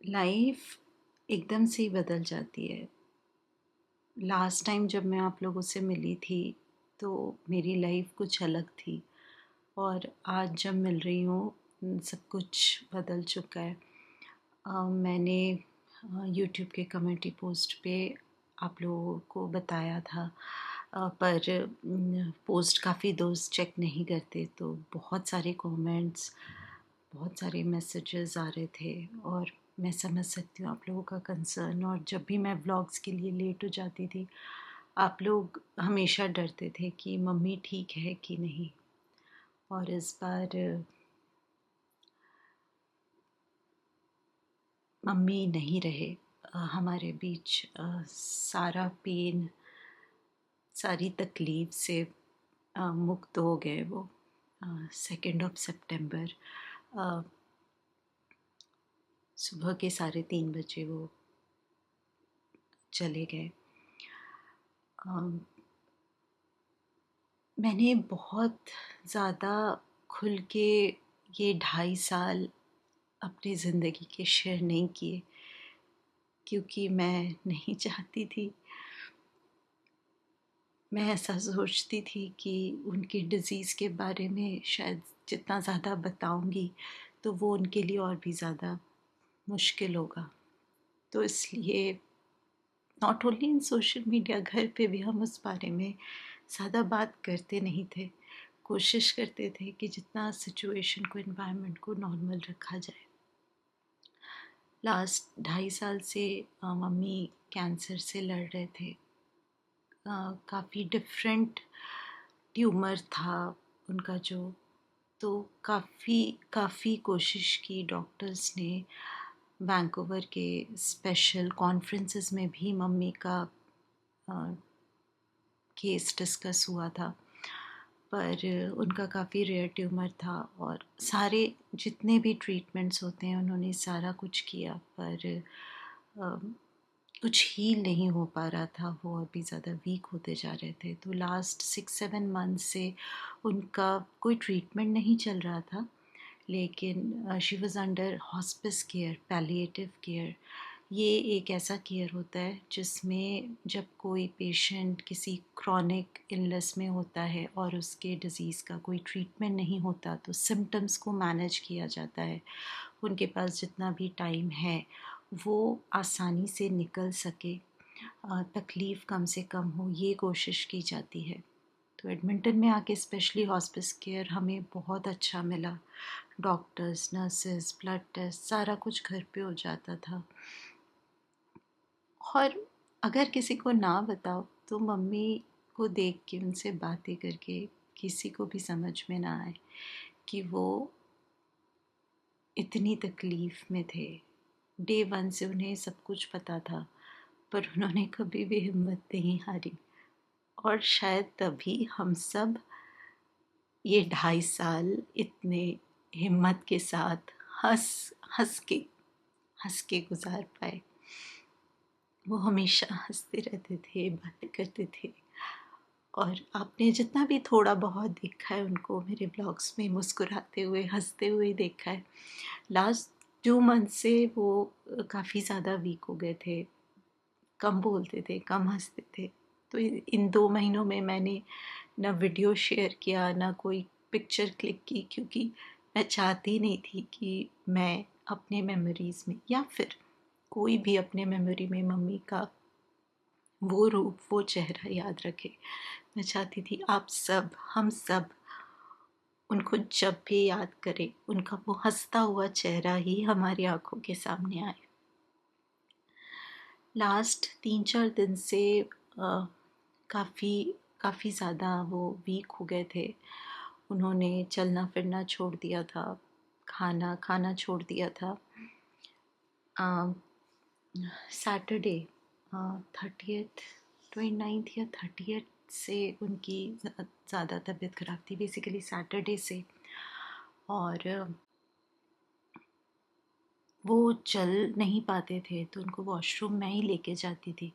Life एकदम से ही बदल जाती है। लास्ट टाइम जब मैं आप लोगों से मिली थी तो मेरी लाइफ कुछ अलग थी और आज जब मिल रही हूँ सब कुछ बदल चुका है। मैंने यूट्यूब के कम्युनिटी पोस्ट पे आप लोगों को बताया था, पर पोस्ट काफ़ी दोस्त चेक नहीं करते तो बहुत सारे कमेंट्स, बहुत सारे मैसेजेस आ रहे थे और मैं समझ सकती हूँ आप लोगों का कंसर्न। और जब भी मैं व्लॉग्स के लिए लेट हो जाती थी आप लोग हमेशा डरते थे कि मम्मी ठीक है कि नहीं। और इस बार मम्मी नहीं रहे हमारे बीच। सारा पेन, सारी तकलीफ़ से मुक्त हो गए वो। 2 सितंबर सुबह के 3:30 वो चले गए। मैंने बहुत ज़्यादा खुल के ये 2.5 साल अपनी ज़िंदगी के शेयर नहीं किए क्योंकि मैं नहीं चाहती थी। मैं ऐसा सोचती थी कि उनकी डिज़ीज़ के बारे में शायद जितना ज़्यादा बताऊंगी तो वो उनके लिए और भी ज़्यादा मुश्किल होगा। तो इसलिए not only in social media, घर पे भी हम उस बारे में ज़्यादा बात करते नहीं थे। कोशिश करते थे कि जितना सिचुएशन को, एनवायरनमेंट को नॉर्मल रखा जाए। लास्ट 2.5 साल से मम्मी कैंसर से लड़ रहे थे। काफ़ी डिफरेंट ट्यूमर था उनका जो, तो काफ़ी कोशिश की डॉक्टर्स ने। वैंकूवर के स्पेशल कॉन्फ्रेंसेस में भी मम्मी का केस डिस्कस हुआ था, पर उनका काफ़ी रेयर ट्यूमर था और सारे जितने भी ट्रीटमेंट्स होते हैं उन्होंने सारा कुछ किया, पर कुछ हील नहीं हो पा रहा था। वो और भी ज़्यादा वीक होते जा रहे थे। तो लास्ट 6-7 मंथ से उनका कोई ट्रीटमेंट नहीं चल रहा था, लेकिन she was under hospice care, palliative care. ये एक ऐसा केयर होता है जिसमें जब कोई पेशेंट किसी क्रॉनिक इलनेस में होता है और उसके डिज़ीज़ का कोई ट्रीटमेंट नहीं होता तो सिम्टम्स को मैनेज किया जाता है। उनके पास जितना भी टाइम है वो आसानी से निकल सके, तकलीफ़ कम से कम हो, ये कोशिश की जाती है। तो एडमिंटन में आके स्पेशली हॉस्पिस केयर हमें बहुत अच्छा मिला। डॉक्टर्स, नर्सेस, ब्लड टेस्ट सारा कुछ घर पे हो जाता था। और अगर किसी को ना बताओ तो मम्मी को देख के, उनसे बातें करके किसी को भी समझ में ना आए कि वो इतनी तकलीफ़ में थे। डे 1 से उन्हें सब कुछ पता था, पर उन्होंने कभी भी हिम्मत नहीं हारी। और शायद तभी हम सब ये 2.5 साल इतने हिम्मत के साथ हंस हंस के गुजार पाए। वो हमेशा हंसते रहते थे, बातें करते थे। और आपने जितना भी थोड़ा बहुत देखा है उनको मेरे ब्लॉग्स में मुस्कुराते हुए, हंसते हुए देखा है। लास्ट 2 मंथ से वो काफ़ी ज़्यादा वीक हो गए थे, कम बोलते थे, कम हंसते थे। तो इन 2 महीनों में मैंने ना वीडियो शेयर किया, ना कोई पिक्चर क्लिक की, क्योंकि मैं चाहती नहीं थी कि मैं अपने मेमोरीज़ में या फिर कोई भी अपने मेमोरी में मम्मी का वो रूप, वो चेहरा याद रखे। मैं चाहती थी आप सब, हम सब उनको जब भी याद करें उनका वो हंसता हुआ चेहरा ही हमारी आंखों के सामने आए। लास्ट 3-4 दिन से काफ़ी काफ़ी ज़्यादा वो वीक हो गए थे। उन्होंने चलना फिरना छोड़ दिया था, खाना खाना छोड़ दिया था। सैटरडे 30th, 29th या 30th से उनकी ज़्यादा तबीयत ख़राब थी, बेसिकली सैटरडे से। और वो चल नहीं पाते थे तो उनको वॉशरूम मैं ही लेके जाती थी।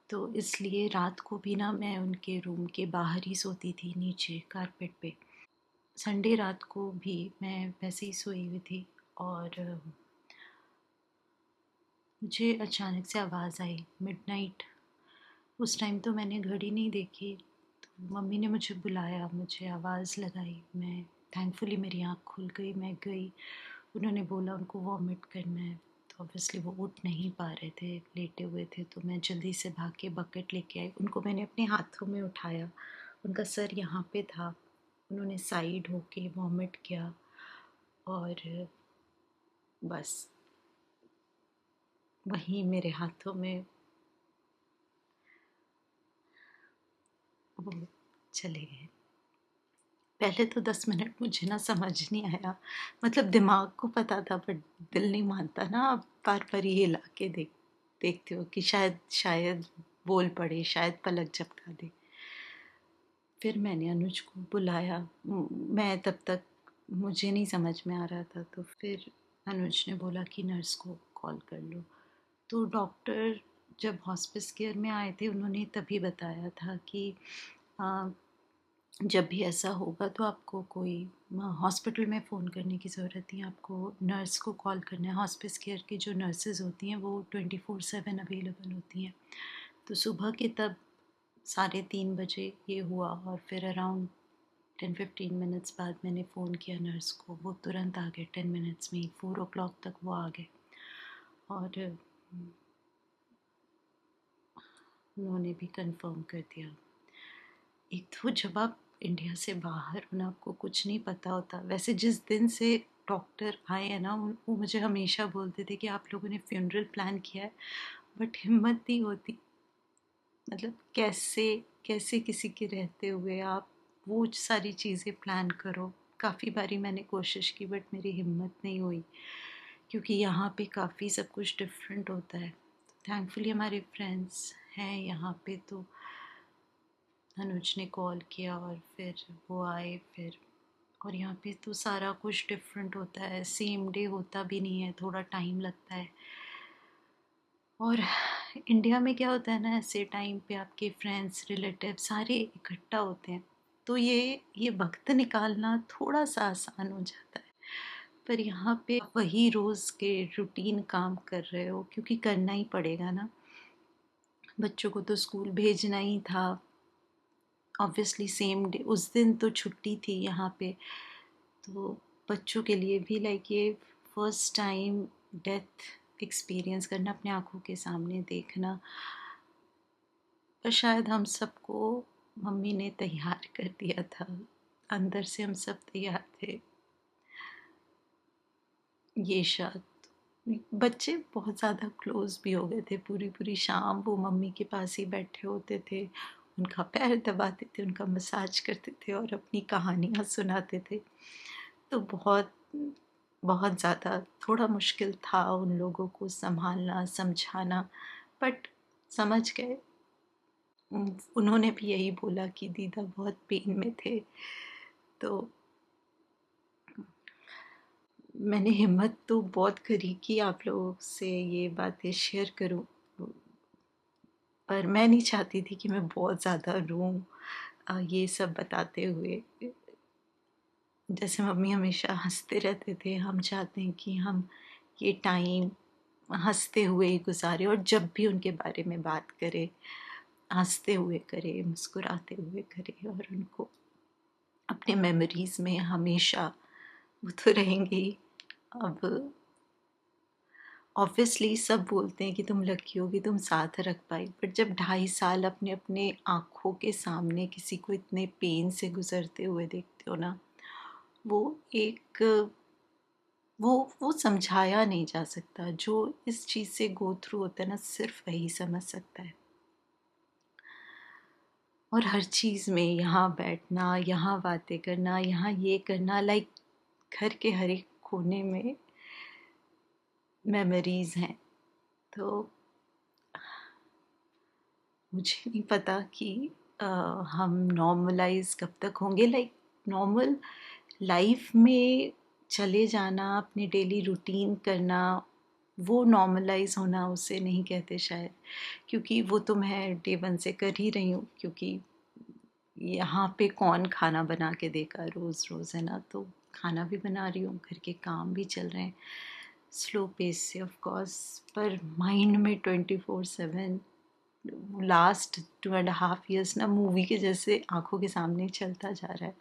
तो इसलिए रात को भी ना मैं उनके रूम के बाहर ही सोती थी, नीचे कारपेट पे। संडे रात को भी मैं वैसे ही सोई हुई थी और मुझे अचानक से आवाज़ आई मिडनाइट। उस टाइम तो मैंने घड़ी नहीं देखी, तो मम्मी ने मुझे बुलाया, मुझे आवाज़ लगाई। मैं थैंकफुली मेरी आँख खुल गई, मैं गई। उन्होंने बोला उनको वॉमिट करना है, तो ऑब्वियसली वो उठ नहीं पा रहे थे, लेटे हुए थे। तो मैं जल्दी से भाग के बकेट लेके आई, उनको मैंने अपने हाथों में उठाया। उनका सर यहाँ पे था, उन्होंने साइड होके वॉमिट किया और बस वहीं मेरे हाथों में वो चले गए। पहले तो 10 मिनट मुझे ना समझ नहीं आया, मतलब दिमाग को पता था बट दिल नहीं मानता ना। आप बार बार ये हिला के देखते हो कि शायद शायद बोल पड़े, शायद पलक झपका दे। फिर मैंने अनुज को बुलाया। मैं तब तक, मुझे नहीं समझ में आ रहा था, तो फिर अनुज ने बोला कि नर्स को कॉल कर लो। तो डॉक्टर जब हॉस्पिस केयर में आए थे, उन्होंने तभी बताया था कि जब भी ऐसा होगा तो आपको कोई हॉस्पिटल में फ़ोन करने की ज़रूरत नहीं है, आपको नर्स को कॉल करना है। हॉस्पिस केयर की जो नर्सेज़ होती हैं वो 24/7 अवेलेबल होती हैं। तो सुबह के तब 3:30 बजे ये हुआ और फिर अराउंड 10-15 मिनट्स बाद मैंने फ़ोन किया नर्स को। वो तुरंत आ गए, 10 मिनट्स में ही 4 o'clock तक वो आ गए। और उन्होंने भी कंफर्म कर दिया। एक तो जब आप इंडिया से बाहर हो ना, आपको कुछ नहीं पता होता। वैसे जिस दिन से डॉक्टर आए हैं ना, वो मुझे हमेशा बोलते थे कि आप लोगों ने फ्यूनरल प्लान किया है, बट हिम्मत नहीं होती। मतलब कैसे कैसे किसी के रहते हुए आप वो सारी चीज़ें प्लान करो। काफ़ी बारी मैंने कोशिश की बट मेरी हिम्मत नहीं हुई, क्योंकि यहाँ पे काफ़ी सब कुछ डिफरेंट होता है। थैंकफुली हमारे फ्रेंड्स हैं यहाँ पे, तो अनुज ने कॉल किया और फिर वो आए। फिर और यहाँ पे तो सारा कुछ डिफरेंट होता है, सेम डे होता भी नहीं है, थोड़ा टाइम लगता है। और इंडिया में क्या होता है ना, ऐसे टाइम पे आपके फ्रेंड्स रिलेटिव सारे इकट्ठा होते हैं, तो ये वक्त निकालना थोड़ा सा आसान हो जाता है। पर यहाँ पे आप वही रोज़ के रूटीन काम कर रहे हो, क्योंकि करना ही पड़ेगा ना। बच्चों को तो स्कूल भेजना ही था, ऑब्वियसली सेम डे। उस दिन तो छुट्टी थी यहाँ पे, तो बच्चों के लिए भी लाइक ये फर्स्ट टाइम डेथ एक्सपीरियंस करना, अपने आँखों के सामने देखना। पर शायद हम सबको मम्मी ने तैयार कर दिया था, अंदर से हम सब तैयार थे। ये शायद बच्चे बहुत ज़्यादा क्लोज भी हो गए थे। पूरी पूरी शाम वो मम्मी के पास ही बैठे होते थे, उनका पैर दबाते थे, उनका मसाज करते थे और अपनी कहानियाँ सुनाते थे। तो बहुत बहुत ज़्यादा थोड़ा मुश्किल था उन लोगों को संभालना, समझाना, बट समझ गए। उन्होंने भी यही बोला कि दीदा बहुत पेन में थे। तो मैंने हिम्मत तो बहुत करी कि आप लोगों से ये बातें शेयर करूं, पर मैं नहीं चाहती थी कि मैं बहुत ज़्यादा रोऊं ये सब बताते हुए। जैसे मम्मी हमेशा हंसते रहते थे, हम चाहते हैं कि हम ये टाइम हंसते हुए ही गुजारे, और जब भी उनके बारे में बात करें हंसते हुए करें, मुस्कुराते हुए करें, और उनको अपने मेमोरीज में हमेशा वो तो रहेंगे ही। अब ऑब्वियसली सब बोलते हैं कि तुम लकी हो कि तुम साथ रख पाई, बट जब 2.5 साल अपने अपने आँखों के सामने किसी को इतने पेन से गुजरते हुए देखते हो ना, वो एक वो समझाया नहीं जा सकता। जो इस चीज़ से गो थ्रू होता है ना, सिर्फ वही समझ सकता है। और हर चीज़ में यहाँ बैठना, यहाँ बातें करना, यहाँ ये करना, लाइक घर के हर एक कोने में मेमोरीज हैं। तो मुझे नहीं पता कि हम नॉर्मलाइज कब तक होंगे, लाइक नॉर्मल लाइफ में चले जाना, अपने डेली रूटीन करना, वो नॉर्मलाइज होना उसे नहीं कहते शायद। क्योंकि वो तो मैं डे वन से कर ही रही हूँ, क्योंकि यहाँ पे कौन खाना बना के देगा रोज़ रोज़, है ना। तो खाना भी बना रही हूँ, घर के काम भी चल रहे हैं। स्लो पेस से ऑफ कोर्स, पर माइंड में 24/7 लास्ट 2.5 years ना मूवी के जैसे आंखों के सामने चलता जा रहा है।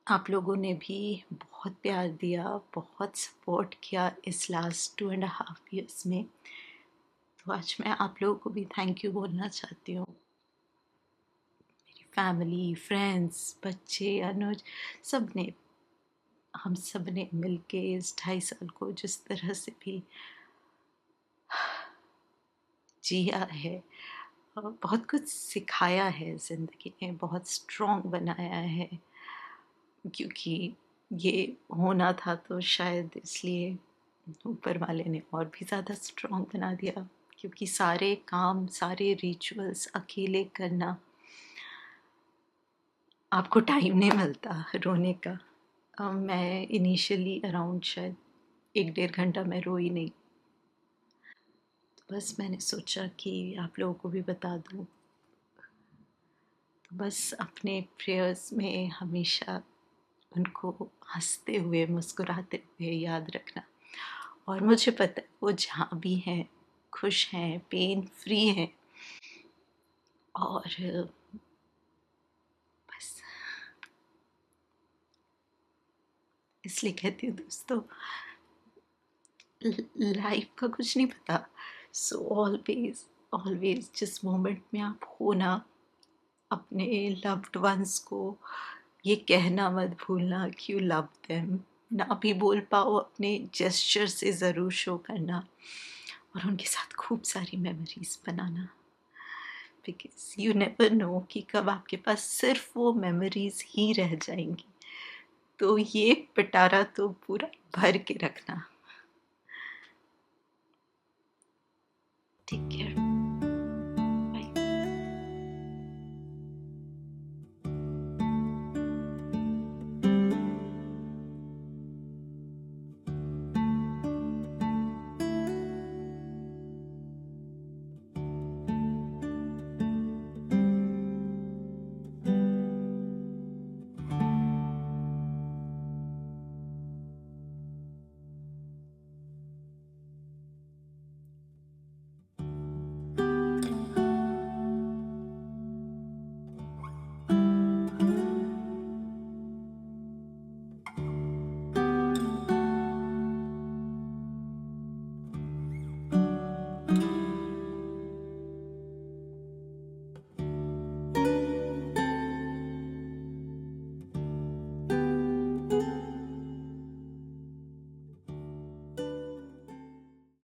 आप लोगों ने भी बहुत प्यार दिया, बहुत सपोर्ट किया इस लास्ट 2.5 years में। तो आज मैं आप लोगों को भी थैंक यू बोलना चाहती हूँ। मेरी फैमिली, फ्रेंड्स, बच्चे, अनुज, सब ने, हम सब ने मिल के इस 2.5 साल को जिस तरह से भी जिया है, बहुत कुछ सिखाया है ज़िंदगी में, बहुत स्ट्रॉन्ग बनाया है। क्योंकि ये होना था तो शायद इसलिए ऊपर वाले ने और भी ज़्यादा स्ट्रॉन्ग बना दिया, क्योंकि सारे काम, सारे रिचुअल्स अकेले करना, आपको टाइम नहीं मिलता रोने का। मैं इनिशियली अराउंड शायद 1-1.5 घंटा मैं रोई नहीं। तो बस मैंने सोचा कि आप लोगों को भी बता दूँ। तो बस अपने प्रेयर्स में हमेशा उनको हंसते हुए, मुस्कुराते हुए याद रखना। और मुझे पता है वो जहाँ भी हैं खुश हैं, पेन फ्री हैं। और बस इसलिए कहती हूँ दोस्तों, लाइफ का कुछ नहीं पता। सो ऑलवेज ऑलवेज जिस मोमेंट में आप हो ना, अपने लव्ड वंस को ये कहना मत भूलना कि यू लव देम। ना भी बोल पाओ, अपने जेस्चर से ज़रूर शो करना, और उनके साथ खूब सारी memories banana. Because you never know कि कब आपके पास सिर्फ वो मेमोरीज ही रह जाएंगी। तो ये पिटारा तो पूरा भर के रखना। Take care.